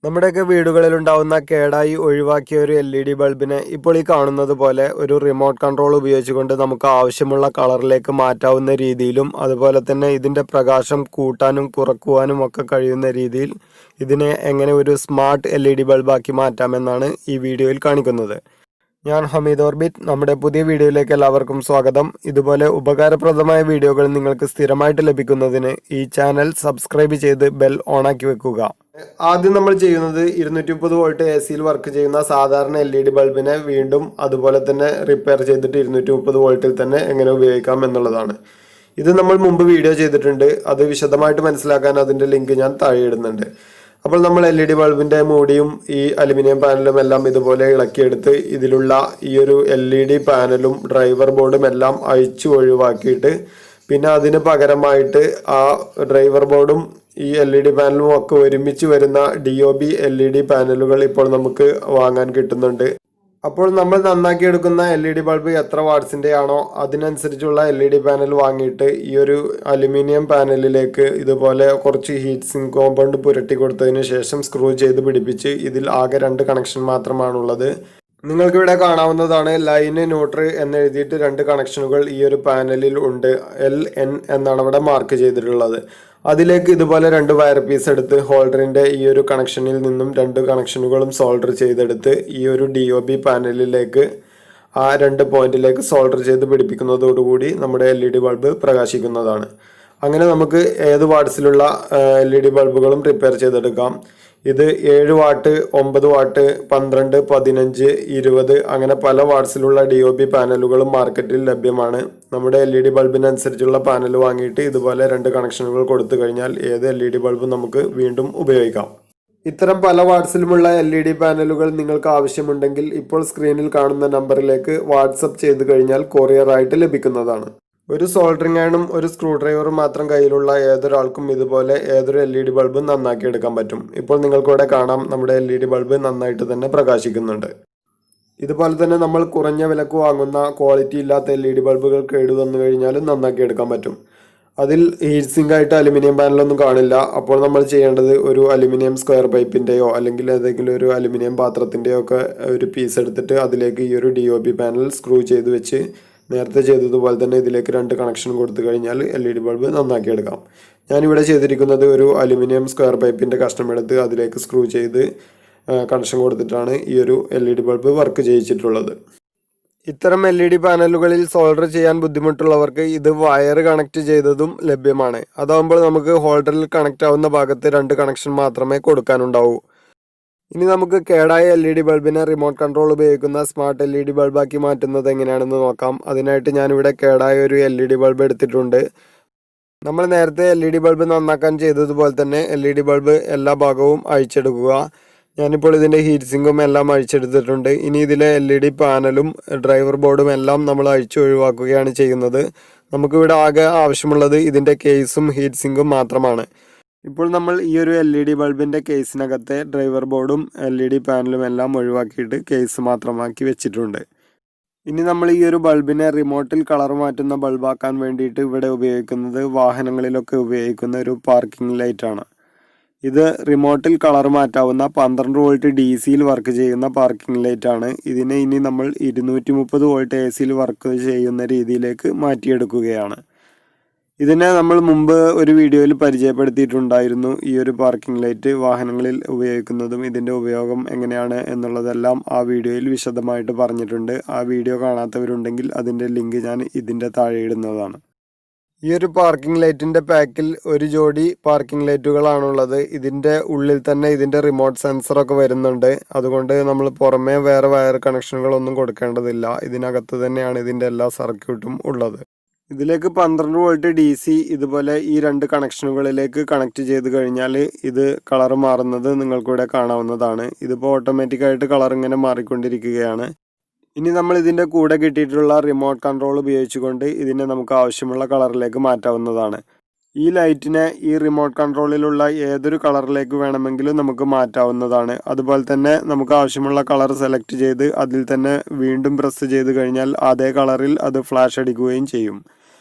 നമ്മുടെയൊക്കെ വീടുകളിലുണ്ടാവുന്ന കേടായി ഒഴിവാക്കിയ ഒരു LED ബൾബിനെ ഇപ്പോൾ ഈ കാണുന്നത് പോലെ ഒരു റിമോട്ട് കൺട്രോൾ ഉപയോഗിച്ചുകൊണ്ട് നമുക്ക് ആവശ്യമുള്ള കളറിലേക്ക് മാറ്റാവുന്ന രീതിയിലും അതുപോലെ തന്നെ ഇതിൻ്റെ പ്രകാശം കൂട്ടാനും കുറക്കുവാനും ഒക്കെ കഴിയുന്ന രീതിയിൽ ഇതിനെ എങ്ങനെ ഒരു സ്മാർട്ട് LED ബൾബാക്കി മാറ്റാമെന്നാണ് ഈ വീഡിയോയിൽ കാണിക്കുന്നത്. ഞാൻ ഹമീദ് ഓർബിറ്റ്. നമ്മുടെ പുതിയ വീഡിയോയിലേക്ക് എല്ലാവർക്കും സ്വാഗതം. ഇതുപോലെ ഉപകാരപ്രദമായ വീഡിയോകൾ നിങ്ങൾക്ക് സ്ഥിരമായിട്ട് ലഭിക്കുന്നതിന് ഈ ചാനൽ സബ്സ്ക്രൈബ് ചെയ്ത് ബെൽ ഓണാക്കി വെക്കുക. ആദ്യം നമ്മൾ ചെയ്യുന്നത് 230 വോൾട്ട് AC വർക്ക് ചെയ്യുന്ന സാധാരണ LED ബൾബിനെ വീണ്ടും അതുപോലെ തന്നെ റിപ്പയർ ചെയ്തിട്ട് 230 വോൾട്ടിൽ തന്നെ എങ്ങനെ ഉപയോഗിക്കാം എന്നുള്ളതാണ്. ഇത് നമ്മൾ മുമ്പ് വീഡിയോ ചെയ്തിട്ടുണ്ട്. അത് വിശദമായിട്ട് മനസ്സിലാക്കാൻ അതിൻ്റെ ലിങ്ക് ഞാൻ താഴെ ഇടുന്നുണ്ട്. അപ്പോൾ നമ്മൾ LED ബൾബിൻ്റെ മൂടിയും ഈ അലുമിനിയം പാനലും എല്ലാം ഇതുപോലെ ഇളക്കിയെടുത്ത് ഇതിലുള്ള ഈ ഒരു LED പാനലും ഡ്രൈവർ ബോർഡും എല്ലാം അഴിച്ചു ഒഴിവാക്കിയിട്ട് പിന്നെ അതിന് പകരമായിട്ട് ആ ഡ്രൈവർ ബോർഡും ഈ LED പാനലും ഒക്കെ ഒരുമിച്ച് വരുന്ന DOB LED പാനലുകൾ ഇപ്പോൾ നമുക്ക് വാങ്ങാൻ കിട്ടുന്നുണ്ട്. അപ്പോൾ നമ്മൾ നന്നാക്കി എടുക്കുന്ന LED ബൾബ് എത്ര വാട്ട്സിൻ്റെ ആണോ അതിനനുസരിച്ചുള്ള LED പാനൽ വാങ്ങിയിട്ട് ഈ ഒരു അലുമിനിയം പാനലിലേക്ക് ഇതുപോലെ കുറച്ച് ഹീറ്റ് സിങ്ക് കോമ്പൗണ്ട് പുരട്ടി കൊടുത്തതിന് ശേഷം സ്ക്രൂ ചെയ്ത് പിടിപ്പിച്ച് ഇതിൽ ആകെ 2 കണക്ഷൻ മാത്രമാണുള്ളത്. നിങ്ങൾക്കിവിടെ കാണാവുന്നതാണ് ലൈന് ന്യൂട്രൽ എന്നെഴുതിയിട്ട് 2 കണക്ഷനുകൾ ഈ ഒരു പാനലിൽ ഉണ്ട്. LN എന്നാണ് അവിടെ മാർക്ക് ചെയ്തിട്ടുള്ളത്. അതിലേക്ക് ഇതുപോലെ 2 വയർ പീസ് എടുത്ത് ഹോൾഡറിൻ്റെ ഈ ഒരു കണക്ഷനിൽ നിന്നും 2 കണക്ഷനുകളും സോൾഡർ ചെയ്തെടുത്ത് ഈ ഒരു DOB പാനലിലേക്ക് ആ 2 പോയിന്റിലേക്ക് സോൾഡർ ചെയ്ത് പിടിപ്പിക്കുന്നതോടുകൂടി നമ്മുടെ LED ബൾബ് പ്രകാശിക്കുന്നതാണ്. അങ്ങനെ നമുക്ക് ഏത് വാട്ട്സിലുള്ള LED ബൾബുകളും റിപ്പയർ ചെയ്തെടുക്കാം. ഇത് 7 വാട്ട്, 9 വാട്ട്, 12, 15, 20 അങ്ങനെ പല വാട്ട്സിലുള്ള DOB പാനലുകളും മാർക്കറ്റിൽ ലഭ്യമാണ്. നമ്മുടെ LED ബൾബിനനുസരിച്ചുള്ള പാനൽ വാങ്ങിയിട്ട് ഇതുപോലെ 2 കണക്ഷനുകൾ കൊടുത്തു കഴിഞ്ഞാൽ ഏത് LED ബൾബും നമുക്ക് വീണ്ടും ഉപയോഗിക്കാം. ഇത്തരം പല വാട്ട്സിലുമുള്ള LED പാനലുകൾ നിങ്ങൾക്ക് ആവശ്യമുണ്ടെങ്കിൽ ഇപ്പോൾ സ്ക്രീനിൽ കാണുന്ന നമ്പറിലേക്ക് വാട്സപ്പ് ചെയ്ത് കഴിഞ്ഞാൽ കൊറിയറായിട്ട് ലഭിക്കുന്നതാണ്. ഒരു സോൾഡറിംഗ് അയണും ഒരു സ്ക്രൂ ഡ്രൈവറും മാത്രം കയ്യിലുള്ള ഏതൊരാൾക്കും ഇതുപോലെ ഏതൊരു LED ബൾബും നന്നാക്കി എടുക്കാൻ പറ്റും. ഇപ്പോൾ നിങ്ങൾക്കിവിടെ കാണാം നമ്മുടെ LED ബൾബ് നന്നായിട്ട് തന്നെ പ്രകാശിക്കുന്നുണ്ട്. ഇതുപോലെ തന്നെ നമ്മൾ കുറഞ്ഞ വിലക്ക് വാങ്ങുന്ന ക്വാളിറ്റി ഇല്ലാത്ത LED ബൾബുകൾ കേടുവന്നു കഴിഞ്ഞാലും നന്നാക്കി എടുക്കാൻ പറ്റും. അതിൽ ഹീറ്റ് സിങ്ക് ആയിട്ട് അലുമിനിയം പാനലൊന്നും കാണില്ല. അപ്പോൾ നമ്മൾ ചെയ്യേണ്ടത് ഒരു അലുമിനിയം സ്ക്വയർ പൈപ്പിൻ്റെയോ അല്ലെങ്കിൽ ഏതെങ്കിലും ഒരു അലുമിനിയം പാത്രത്തിൻ്റെയോ ഒക്കെ ഒരു പീസ് എടുത്തിട്ട് അതിലേക്ക് ഈ ഒരു DOB പാനൽ സ്ക്രൂ ചെയ്ത് വെച്ച് നേരത്തെ ചെയ്തതുപോലെ തന്നെ ഇതിലേക്ക് 2 കണക്ഷൻ കൊടുത്തു കഴിഞ്ഞാൽ LED ബൾബ് നന്നാക്കി എടുക്കാം. ഞാനിവിടെ ചെയ്തിരിക്കുന്നത് ഒരു അലുമിനിയം സ്ക്വയർ പൈപ്പിൻ്റെ കഷ്ണം എടുത്ത് അതിലേക്ക് സ്ക്രൂ ചെയ്ത് കണക്ഷൻ കൊടുത്തിട്ടാണ് ഈ ഒരു LED ബൾബ് വർക്ക് ചെയ്യിച്ചിട്ടുള്ളത്. ഇത്തരം LED പാനലുകളിൽ സോൾഡർ ചെയ്യാൻ ബുദ്ധിമുട്ടുള്ളവർക്ക് ഇത് വയർ കണക്ട് ചെയ്തതും ലഭ്യമാണ്. അതാകുമ്പോൾ നമുക്ക് ഹോൾഡറിൽ കണക്റ്റ് ആവുന്ന ഭാഗത്ത് 2 കണക്ഷൻ മാത്രമേ കൊടുക്കാനുണ്ടാവൂ. ഇനി നമുക്ക് കേടായ LED ബൾബിനെ റിമോട്ട് കൺട്രോൾ ഉപയോഗിക്കുന്ന സ്മാർട്ട് LED ബൾബാക്കി മാറ്റുന്നത് എങ്ങനെയാണെന്ന് നോക്കാം. അതിനായിട്ട് ഞാനിവിടെ കേടായ ഒരു LED ബൾബ് എടുത്തിട്ടുണ്ട്. നമ്മൾ നേരത്തെ LED ബൾബ് നന്നാക്കാൻ ചെയ്തതുപോലെ തന്നെ LED ബൾബ് എല്ലാ ഭാഗവും അഴിച്ചെടുക്കുക. ഞാനിപ്പോൾ ഇതിൻ്റെ ഹീറ്റ് സിങ്കും എല്ലാം അഴിച്ചെടുത്തിട്ടുണ്ട്. ഇനി ഇതിലെ LED പാനലും ഡ്രൈവർ ബോർഡും എല്ലാം നമ്മൾ അഴിച്ചു ഒഴിവാക്കുകയാണ് ചെയ്യുന്നത്. നമുക്കിവിടെ ആകെ ആവശ്യമുള്ളത് ഇതിൻ്റെ കേസും ഹീറ്റ് സിങ്കും മാത്രമാണ്. ഇപ്പോൾ നമ്മൾ ഈ ഒരു LED ബൾബിൻ്റെ കേസിനകത്തെ ഡ്രൈവർ ബോർഡും LED പാനലും എല്ലാം ഒഴിവാക്കിയിട്ട് കേസ് മാത്രമാക്കി വെച്ചിട്ടുണ്ട്. ഇനി നമ്മൾ ഈ ഒരു ബൾബിനെ റിമോട്ടിൽ കളർ മാറ്റുന്ന ബൾബാക്കാൻ വേണ്ടിയിട്ട് ഇവിടെ ഉപയോഗിക്കുന്നത് വാഹനങ്ങളിലൊക്കെ ഉപയോഗിക്കുന്ന ഒരു പാർക്കിംഗ് ലൈറ്റാണ്. ഇത് റിമോട്ടിൽ കളർ മാറ്റാവുന്ന 12 വോൾട്ട് DC വർക്ക് ചെയ്യുന്ന പാർക്കിംഗ് ലൈറ്റാണ്. ഇതിനെ ഇനി നമ്മൾ 230 വോൾട്ട് AC വർക്ക് ചെയ്യുന്ന രീതിയിലേക്ക് മാറ്റിയെടുക്കുകയാണ്. ഇതിനെ നമ്മൾ മുമ്പ് ഒരു വീഡിയോയിൽ പരിചയപ്പെടുത്തിയിട്ടുണ്ടായിരുന്നു. ഈ ഒരു പാർക്കിംഗ് ലൈറ്റ് വാഹനങ്ങളിൽ ഉപയോഗിക്കുന്നതും ഇതിൻ്റെ ഉപയോഗം എങ്ങനെയാണ് എന്നുള്ളതെല്ലാം ആ വീഡിയോയിൽ വിശദമായിട്ട് പറഞ്ഞിട്ടുണ്ട്. ആ വീഡിയോ കാണാത്തവരുണ്ടെങ്കിൽ അതിൻ്റെ ലിങ്ക് ഞാൻ ഇതിൻ്റെ താഴെ ഇടുന്നതാണ്. ഈ ഒരു പാർക്കിംഗ് ലൈറ്റിൻ്റെ പാക്കിൽ ഒരു ജോഡി പാർക്കിംഗ് ലൈറ്റുകളാണുള്ളത്. ഇതിൻ്റെ ഉള്ളിൽ തന്നെ ഇതിൻ്റെ റിമോട്ട് സെൻസറൊക്കെ വരുന്നുണ്ട്. അതുകൊണ്ട് നമ്മൾ പുറമേ വേറെ വയർ കണക്ഷനുകളൊന്നും കൊടുക്കേണ്ടതില്ല. ഇതിനകത്ത് തന്നെയാണ് ഇതിൻ്റെ എല്ലാ സർക്യൂട്ടും ഉള്ളത്. ഇതിലേക്ക് 12 വോൾട്ട് DC ഇതുപോലെ ഈ 2 കണക്ഷനുകളിലേക്ക് കണക്ട് ചെയ്ത് കഴിഞ്ഞാൽ ഇത് കളർ മാറുന്നത് നിങ്ങൾക്കിവിടെ കാണാവുന്നതാണ്. ഇതിപ്പോൾ ഓട്ടോമാറ്റിക്കായിട്ട് കളർ ഇങ്ങനെ മാറിക്കൊണ്ടിരിക്കുകയാണ്. ഇനി നമ്മൾ ഇതിൻ്റെ കൂടെ കിട്ടിയിട്ടുള്ള റിമോട്ട് കൺട്രോൾ ഉപയോഗിച്ചുകൊണ്ട് ഇതിനെ നമുക്ക് ആവശ്യമുള്ള കളറിലേക്ക് മാറ്റാവുന്നതാണ്. ഈ ലൈറ്റിനെ ഈ റിമോട്ട് കൺട്രോളിലുള്ള ഏതൊരു കളറിലേക്ക് വേണമെങ്കിലും നമുക്ക് മാറ്റാവുന്നതാണ്. അതുപോലെ തന്നെ നമുക്ക് ആവശ്യമുള്ള കളർ സെലക്ട് ചെയ്ത് അതിൽ തന്നെ വീണ്ടും പ്രസ് ചെയ്ത് കഴിഞ്ഞാൽ അതേ കളറിൽ അത് ഫ്ലാഷ് അടിക്കുകയും ചെയ്യും.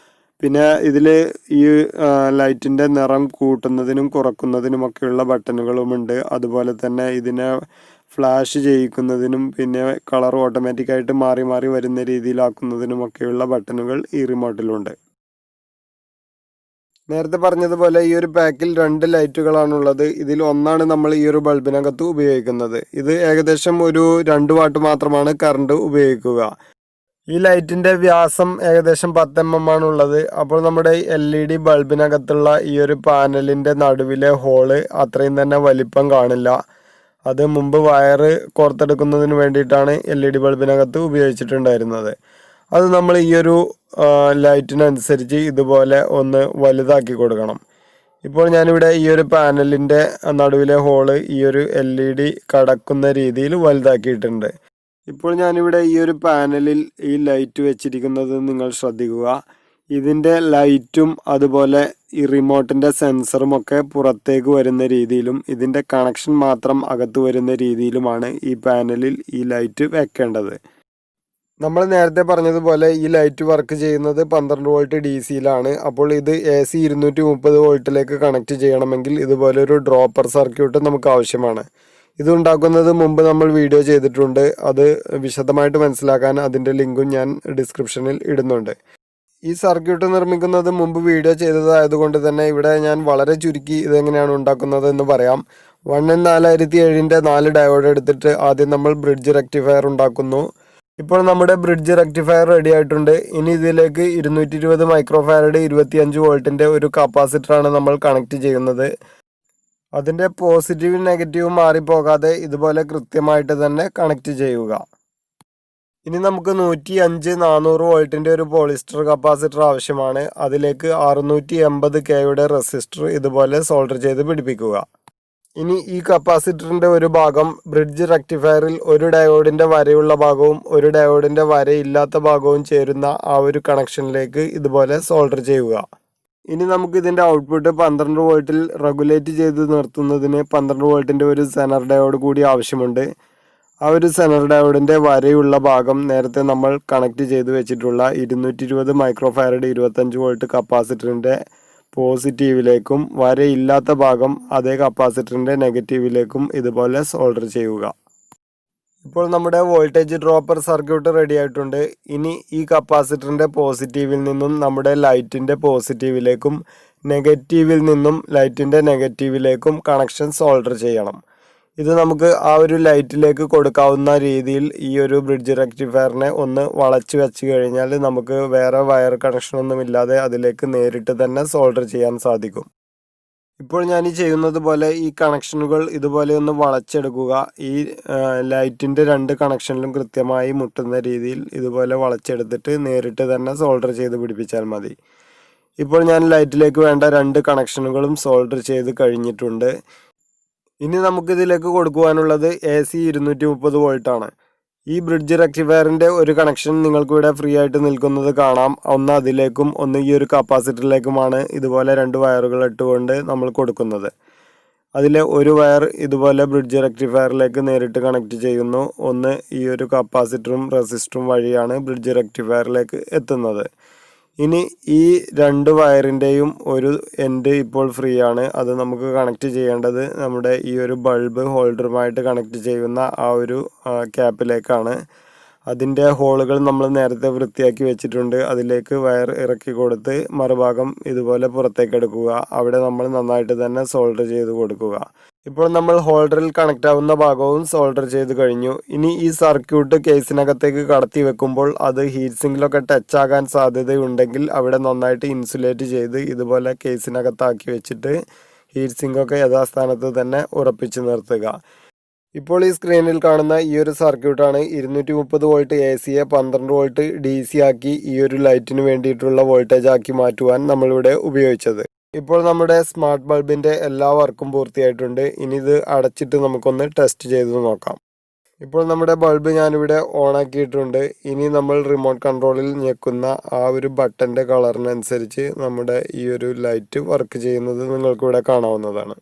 പിന്നെ ഇതിൽ ഈ ലൈറ്റിൻ്റെ നിറം കൂട്ടുന്നതിനും കുറക്കുന്നതിനുമൊക്കെയുള്ള ബട്ടണുകളുമുണ്ട്. അതുപോലെ തന്നെ ഇതിനെ ഫ്ലാഷ് ചെയ്യിക്കുന്നതിനും പിന്നെ കളർ ഓട്ടോമാറ്റിക്കായിട്ട് മാറി മാറി വരുന്ന രീതിയിലാക്കുന്നതിനുമൊക്കെയുള്ള ബട്ടണുകൾ ഈ റിമോട്ടിലുണ്ട്. നേരത്തെ പറഞ്ഞതുപോലെ ഈ ഒരു പാക്കിൽ 2 ലൈറ്റുകളാണുള്ളത്. ഇതിൽ ഒന്നാണ് നമ്മൾ ഈ ഒരു ബൾബിനകത്ത് ഉപയോഗിക്കുന്നത്. ഇത് ഏകദേശം ഒരു 2 വാട്ട് മാത്രമാണ് കറണ്ട് ഉപയോഗിക്കുക. ഈ ലൈറ്റിൻ്റെ വ്യാസം ഏകദേശം 10 mm ആണുള്ളത്. അപ്പോൾ നമ്മുടെ LED ബൾബിനകത്തുള്ള ഈ ഒരു പാനലിൻ്റെ നടുവിലെ ഹോള് അത്രയും തന്നെ വലിപ്പം കാണില്ല. അത് മുമ്പ് വയറ് കോർത്തെടുക്കുന്നതിന് വേണ്ടിയിട്ടാണ് LED ബൾബിനകത്ത് ഉപയോഗിച്ചിട്ടുണ്ടായിരുന്നത്. അത് നമ്മൾ ഈ ഒരു ലൈറ്റിനനുസരിച്ച് ഇതുപോലെ ഒന്ന് വലുതാക്കി കൊടുക്കണം. ഇപ്പോൾ ഞാനിവിടെ ഈ ഒരു പാനലിൻ്റെ നടുവിലെ ഹോള് ഈ ഒരു LED കടക്കുന്ന രീതിയിൽ വലുതാക്കിയിട്ടുണ്ട്. ഇപ്പോൾ ഞാനിവിടെ ഈ ഒരു പാനലിൽ ഈ ലൈറ്റ് വെച്ചിരിക്കുന്നത് നിങ്ങൾ ശ്രദ്ധിക്കുക. ഇതിൻ്റെ ലൈറ്റും അതുപോലെ ഈ റിമോട്ടിൻ്റെ സെൻസറും ഒക്കെ പുറത്തേക്ക് വരുന്ന രീതിയിലും ഇതിൻ്റെ കണക്ഷൻ മാത്രം അകത്ത് വരുന്ന രീതിയിലുമാണ് ഈ പാനലിൽ ഈ ലൈറ്റ് വെക്കേണ്ടത്. നമ്മൾ നേരത്തെ പറഞ്ഞതുപോലെ ഈ ലൈറ്റ് വർക്ക് ചെയ്യുന്നത് 12 വോൾട്ട് DC-യിലാണ്. അപ്പോൾ ഇത് AC 230 വോൾട്ടിലേക്ക് കണക്ട് ചെയ്യണമെങ്കിൽ ഇതുപോലെ ഒരു ഡ്രോപ്പർ സർക്യൂട്ട് നമുക്ക് ആവശ്യമാണ്. ഇത് ഉണ്ടാക്കുന്നത് മുമ്പ് നമ്മൾ വീഡിയോ ചെയ്തിട്ടുണ്ട്. അത് വിശദമായിട്ട് മനസ്സിലാക്കാൻ അതിൻ്റെ ലിങ്കും ഞാൻ ഡിസ്ക്രിപ്ഷനിൽ ഇടുന്നുണ്ട്. ഈ സർക്യൂട്ട് നിർമ്മിക്കുന്നത് മുമ്പ് വീഡിയോ ചെയ്തതായതുകൊണ്ട് തന്നെ ഇവിടെ ഞാൻ വളരെ ചുരുക്കി ഇതെങ്ങനെയാണ് ഉണ്ടാക്കുന്നത് എന്ന് പറയാം. 1N4007ൻ്റെ 4 ഡയോഡ് എടുത്തിട്ട് ആദ്യം നമ്മൾ ബ്രിഡ്ജ് റെക്ടിഫയർ ഉണ്ടാക്കുന്നു. ഇപ്പോൾ നമ്മുടെ ബ്രിഡ്ജ് റെക്ടിഫയർ റെഡി ആയിട്ടുണ്ട്. ഇനി ഇതിലേക്ക് 220 മൈക്രോഫാരഡ് 25 വോൾട്ടിൻ്റെ ഒരു കപ്പാസിറ്ററാണ് നമ്മൾ കണക്ട് ചെയ്യുന്നത്. അതിൻ്റെ പോസിറ്റീവും നെഗറ്റീവും മാറിപ്പോകാതെ ഇതുപോലെ കൃത്യമായിട്ട് തന്നെ കണക്ട് ചെയ്യുക. ഇനി നമുക്ക് 105-400 വോൾട്ടിൻ്റെ ഒരു പോളിസ്റ്റർ കപ്പാസിറ്റർ ആവശ്യമാണ്. അതിലേക്ക് 680K റെസിസ്റ്റർ ഇതുപോലെ സോൾഡർ ചെയ്ത് പിടിപ്പിക്കുക. ഇനി ഈ കപ്പാസിറ്ററിൻ്റെ ഒരു ഭാഗം ബ്രിഡ്ജ് റെക്ടിഫയറിൽ ഒരു ഡയോഡിൻ്റെ വരയുള്ള ഭാഗവും ഒരു ഡയോഡിൻ്റെ വരയില്ലാത്ത ഭാഗവും ചേരുന്ന ആ ഒരു കണക്ഷനിലേക്ക് ഇതുപോലെ സോൾഡർ ചെയ്യുക. ഇനി നമുക്ക് ഇതിൻ്റെ ഔട്ട്പുട്ട് 12 വോൾട്ടിൽ റെഗുലേറ്റ് ചെയ്ത് നിർത്തുന്നതിന് 12 വോൾട്ടിൻ്റെ ഒരു സെനർ ഡയോഡ് കൂടി ആവശ്യമുണ്ട്. ആ ഒരു സെനർ ഡയോഡിൻ്റെ വരയുള്ള ഭാഗം നേരത്തെ നമ്മൾ കണക്ട് ചെയ്ത് വെച്ചിട്ടുള്ള 220 മൈക്രോഫാരഡ് 25 വോൾട്ട് കപ്പാസിറ്ററിൻ്റെ പോസിറ്റീവിലേക്കും വരയില്ലാത്ത ഭാഗം അതേ കപ്പാസിറ്ററിൻ്റെ നെഗറ്റീവിലേക്കും ഇതുപോലെ സോൾഡർ ചെയ്യുക. ഇപ്പോൾ നമ്മുടെ വോൾട്ടേജ് ഡ്രോപ്പർ സർക്യൂട്ട് റെഡി ആയിട്ടുണ്ട്. ഇനി ഈ കപ്പാസിറ്ററിൻ്റെ പോസിറ്റീവിൽ നിന്നും നമ്മുടെ ലൈറ്റിൻ്റെ പോസിറ്റീവിലേക്കും നെഗറ്റീവിൽ നിന്നും ലൈറ്റിൻ്റെ നെഗറ്റീവിലേക്കും കണക്ഷൻ സോൾഡർ ചെയ്യണം. ഇത് നമുക്ക് ആ ഒരു ലൈറ്റിലേക്ക് കൊടുക്കാവുന്ന രീതിയിൽ ഈ ഒരു ബ്രിഡ്ജ് റെക്ടിഫയറിനെ ഒന്ന് വളച്ച് വെച്ച് കഴിഞ്ഞാൽ നമുക്ക് വേറെ വയർ കണക്ഷനൊന്നുമില്ലാതെ അതിലേക്ക് നേരിട്ട് തന്നെ സോൾഡർ ചെയ്യാൻ സാധിക്കും. ഇപ്പോൾ ഞാൻ ഈ ചെയ്യുന്നത് പോലെ ഈ കണക്ഷനുകൾ ഇതുപോലെ ഒന്ന് വളച്ചെടുക്കുക. ഈ ലൈറ്റിൻ്റെ 2 കണക്ഷനിലും കൃത്യമായി മുട്ടുന്ന രീതിയിൽ ഇതുപോലെ വളച്ചെടുത്തിട്ട് നേരിട്ട് തന്നെ സോൾഡർ ചെയ്ത് പിടിപ്പിച്ചാൽ മതി. ഇപ്പോൾ ഞാൻ ലൈറ്റിലേക്ക് വേണ്ട 2 കണക്ഷനുകളും സോൾഡർ ചെയ്ത് കഴിഞ്ഞിട്ടുണ്ട്. ഇനി നമുക്കിതിലേക്ക് കൊടുക്കുവാനുള്ളത് AC 230 വോൾട്ടാണ്. ഈ ബ്രിഡ്ജ് റെക്ടിഫയറിൻ്റെ ഒരു കണക്ഷൻ നിങ്ങൾക്കിവിടെ ഫ്രീ ആയിട്ട് നിൽക്കുന്നത് കാണാം. ഒന്ന് അതിലേക്കും ഒന്ന് ഈ ഒരു കപ്പാസിറ്ററിലേക്കുമാണ് ഇതുപോലെ 2 വയറുകൾ ഇട്ടുകൊണ്ട് നമ്മൾ കൊടുക്കുന്നത്. അതിലെ ഒരു വയർ ഇതുപോലെ ബ്രിഡ്ജ് റെക്ടിഫയറിലേക്ക് നേരിട്ട് കണക്ട് ചെയ്യുന്നു. ഒന്ന് ഈ ഒരു കപ്പാസിറ്ററും റെസിസ്റ്ററും വഴിയാണ് ബ്രിഡ്ജ് റെക്ടിഫയറിലേക്ക് എത്തുന്നത്. ഇനി ഈ 2 വയറിൻ്റെയും ഒരു എൻഡ് ഇപ്പോൾ ഫ്രീ ആണ്. അത് നമുക്ക് കണക്ട് ചെയ്യേണ്ടത് നമ്മുടെ ഈ ഒരു ബൾബ് ഹോൾഡറുമായിട്ട് കണക്ട് ചെയ്യുന്ന ആ ഒരു ക്യാപ്പിലേക്കാണ്. അതിൻ്റെ ഹോളുകൾ നമ്മൾ നേരത്തെ വൃത്തിയാക്കി വെച്ചിട്ടുണ്ട്. അതിലേക്ക് വയർ ഇറക്കി കൊടുത്ത് മറുഭാഗം ഇതുപോലെ പുറത്തേക്ക് എടുക്കുക. അവിടെ നമ്മൾ നന്നായിട്ട് തന്നെ സോൾഡർ ചെയ്ത് കൊടുക്കുക. ഇപ്പോൾ നമ്മൾ ഹോൾഡറിൽ കണക്റ്റ് ആവുന്ന ഭാഗവും സോൾഡർ ചെയ്ത് കഴിഞ്ഞു. ഇനി ഈ സർക്യൂട്ട് കേസിനകത്തേക്ക് കടത്തി വെക്കുമ്പോൾ അത് ഹീറ്റ് സിങ്കിലൊക്കെ ടച്ച് ആകാൻ സാധ്യതയുണ്ടെങ്കിൽ അവിടെ നന്നായിട്ട് ഇൻസുലേറ്റ് ചെയ്ത് ഇതുപോലെ കേസിനകത്താക്കി വെച്ചിട്ട് ഹീറ്റ് സിങ്കൊക്കെ യഥാസ്ഥാനത്ത് തന്നെ ഉറപ്പിച്ച് നിർത്തുക. ഇപ്പോൾ ഈ സ്ക്രീനിൽ കാണുന്ന ഈ ഒരു സർക്യൂട്ടാണ് 230 വോൾട്ട് AC-യെ 12 വോൾട്ട് DC ആക്കി ഈ ഒരു ലൈറ്റിന് വേണ്ടിയിട്ടുള്ള വോൾട്ടേജ് ആക്കി മാറ്റുവാൻ നമ്മളിവിടെ ഉപയോഗിച്ചത്. ഇപ്പോൾ നമ്മുടെ സ്മാർട്ട് ബൾബിൻ്റെ എല്ലാ വർക്കും പൂർത്തിയായിട്ടുണ്ട്. ഇനി ഇത് അടച്ചിട്ട് നമുക്കൊന്ന് ടെസ്റ്റ് ചെയ്ത് നോക്കാം. ഇപ്പോൾ നമ്മുടെ ബൾബ് ഞാനിവിടെ ഓണാക്കിയിട്ടുണ്ട്. ഇനി നമ്മൾ റിമോട്ട് കൺട്രോളിൽ ഞെക്കുന്ന ആ ഒരു ബട്ടൻ്റെ കളറിനനുസരിച്ച് നമ്മുടെ ഈ ഒരു ലൈറ്റ് വർക്ക് ചെയ്യുന്നത് നിങ്ങൾക്കിവിടെ കാണാവുന്നതാണ്.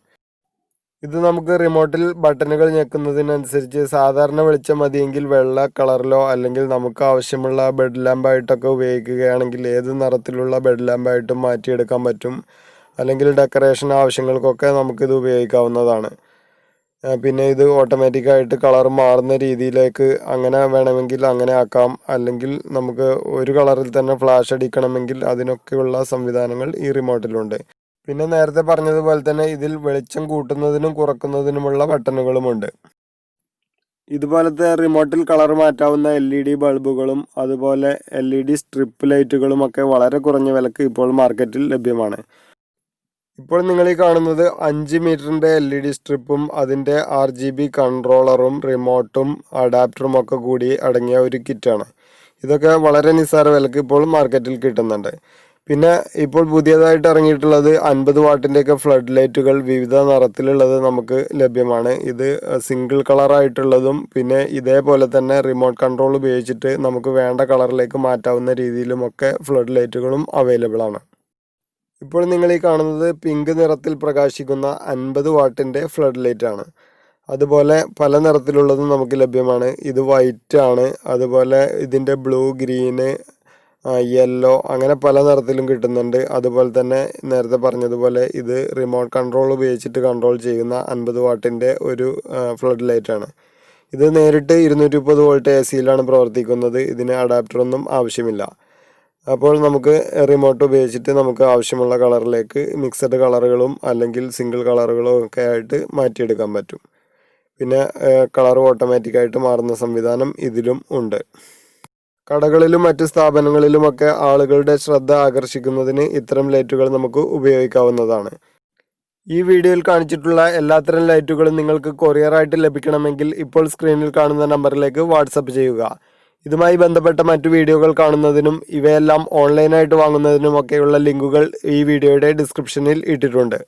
ഇത് നമുക്ക് റിമോട്ടിൽ ബട്ടണുകൾ ഞെക്കുന്നതിനനുസരിച്ച് സാധാരണ വെളിച്ചം മതിയെങ്കിൽ വെള്ള കളറിലോ അല്ലെങ്കിൽ നമുക്ക് ആവശ്യമുള്ള ബെഡ് ലാമ്പായിട്ടൊക്കെ ഉപയോഗിക്കുകയാണെങ്കിൽ ഏത് നിറത്തിലുള്ള ബെഡ് ലാമ്പായിട്ടും മാറ്റിയെടുക്കാൻ പറ്റും. അല്ലെങ്കിൽ ഡെക്കറേഷൻ ആവശ്യങ്ങൾക്കൊക്കെ നമുക്കിത് ഉപയോഗിക്കാവുന്നതാണ്. പിന്നെ ഇത് ഓട്ടോമാറ്റിക്കായിട്ട് കളർ മാറുന്ന രീതിയിലേക്ക് അങ്ങനെ വേണമെങ്കിൽ അങ്ങനെ ആക്കാം. അല്ലെങ്കിൽ നമുക്ക് ഒരു കളറിൽ തന്നെ ഫ്ലാഷ് അടിക്കണമെങ്കിൽ അതിനൊക്കെയുള്ള സംവിധാനങ്ങൾ ഈ റിമോട്ടിലുണ്ട്. പിന്നെ നേരത്തെ പറഞ്ഞതുപോലെ തന്നെ ഇതിൽ വെളിച്ചം കൂട്ടുന്നതിനും കുറക്കുന്നതിനുമുള്ള ബട്ടണുകളുമുണ്ട്. ഇതുപോലത്തെ റിമോട്ടിൽ കളർ മാറ്റാവുന്ന LED ബൾബുകളും അതുപോലെ LED സ്ട്രിപ്പ് ലൈറ്റുകളും ഒക്കെ വളരെ കുറഞ്ഞ വിലക്ക് ഇപ്പോൾ മാർക്കറ്റിൽ ലഭ്യമാണ്. ഇപ്പോൾ നിങ്ങൾ ഈ കാണുന്നത് 5 മീറ്ററിൻ്റെ LED സ്ട്രിപ്പും അതിൻ്റെ RGB കൺട്രോളറും റിമോട്ടും അഡാപ്റ്ററും ഒക്കെ കൂടി അടങ്ങിയ ഒരു കിറ്റാണ്. ഇതൊക്കെ വളരെ നിസ്സാര വിലക്ക് ഇപ്പോൾ മാർക്കറ്റിൽ കിട്ടുന്നുണ്ട്. പിന്നെ ഇപ്പോൾ പുതിയതായിട്ട് ഇറങ്ങിയിട്ടുള്ളത് 50 വാട്ടിൻ്റെയൊക്കെ ഫ്ലഡ് ലൈറ്റുകൾ വിവിധ നിറത്തിലുള്ളത് നമുക്ക് ലഭ്യമാണ്. ഇത് സിംഗിൾ കളറായിട്ടുള്ളതും പിന്നെ ഇതേപോലെ തന്നെ റിമോട്ട് കൺട്രോൾ ഉപയോഗിച്ചിട്ട് നമുക്ക് വേണ്ട കളറിലേക്ക് മാറ്റാവുന്ന രീതിയിലുമൊക്കെ ഫ്ലഡ് ലൈറ്റുകളും അവൈലബിൾ ആണ്. ഇപ്പോൾ നിങ്ങൾ ഈ കാണുന്നത് പിങ്ക് നിറത്തിൽ പ്രകാശിക്കുന്ന 50 വാട്ടിൻ്റെ ഫ്ലഡ് ലൈറ്റ് ആണ്. അതുപോലെ പല നിറത്തിലുള്ളതും നമുക്ക് ലഭ്യമാണ്. ഇത് വൈറ്റ് ആണ്. അതുപോലെ ഇതിൻ്റെ ബ്ലൂ, ഗ്രീന്, യെല്ലോ അങ്ങനെ പല നിറത്തിലും കിട്ടുന്നുണ്ട്. അതുപോലെ തന്നെ നേരത്തെ പറഞ്ഞതുപോലെ ഇത് റിമോട്ട് കൺട്രോൾ ഉപയോഗിച്ചിട്ട് കൺട്രോൾ ചെയ്യുന്ന 50 വാട്ടിൻ്റെ ഒരു ഫ്ലഡ് ലൈറ്റ് ആണ്. ഇത് നേരിട്ട് 230 വോൾട്ട് AC-യിലാണ് പ്രവർത്തിക്കുന്നത്. ഇതിന് അഡാപ്റ്ററൊന്നും ആവശ്യമില്ല. അപ്പോൾ നമുക്ക് റിമോട്ട് ഉപയോഗിച്ചിട്ട് നമുക്ക് ആവശ്യമുള്ള കളറിലേക്ക് മിക്സഡ് കളറുകളും അല്ലെങ്കിൽ സിംഗിൾ കളറുകളും ഒക്കെ ആയിട്ട് മാറ്റിയെടുക്കാൻ പറ്റും. പിന്നെ കളർ ഓട്ടോമാറ്റിക്കായിട്ട് മാറുന്ന സംവിധാനം ഇതിലും ഉണ്ട്. കടകളിലും മറ്റ് സ്ഥാപനങ്ങളിലുമൊക്കെ ആളുകളുടെ ശ്രദ്ധ ആകർഷിക്കുന്നതിന് ഇത്തരം ലൈറ്റുകൾ നമുക്ക് ഉപയോഗിക്കാവുന്നതാണ്. ഈ വീഡിയോയിൽ കാണിച്ചിട്ടുള്ള എല്ലാത്തരം ലൈറ്റുകളും നിങ്ങൾക്ക് കൊറിയറായിട്ട് ലഭിക്കണമെങ്കിൽ ഇപ്പോൾ സ്ക്രീനിൽ കാണുന്ന നമ്പറിലേക്ക് വാട്സപ്പ് ചെയ്യുക. ഇതുമായി ബന്ധപ്പെട്ട മറ്റു വീഡിയോകൾ കാണുന്നതിനും ഇവയെല്ലാം ഓൺലൈനായിട്ട് വാങ്ങുന്നതിനുമൊക്കെയുള്ള ലിങ്കുകൾ ഈ വീഡിയോയുടെ ഡിസ്ക്രിപ്ഷനിൽ ഇട്ടിട്ടുണ്ട്.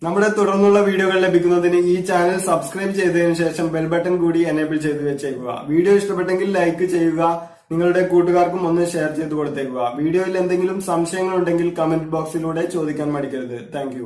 നമ്മുടെ തുടർന്നുള്ള വീഡിയോകൾ ലഭിക്കുന്നതിന് ഈ ചാനൽ സബ്സ്ക്രൈബ് ചെയ്തതിനു ശേഷം ബെൽ ബട്ടൺ കൂടി എനേബിൾ ചെയ്ത് വെച്ചേക്കുക. വീഡിയോ ഇഷ്ടപ്പെട്ടെങ്കിൽ ലൈക്ക് ചെയ്യുക. നിങ്ങളുടെ കൂട്ടുകാർക്കും ഒന്ന് ഷെയർ ചെയ്ത് കൊടുത്തേക്കുക. വീഡിയോയിൽ എന്തെങ്കിലും സംശയങ്ങൾ ഉണ്ടെങ്കിൽ കമന്റ് ബോക്സിലൂടെ ചോദിക്കാൻ മടിക്കരുത്. താങ്ക്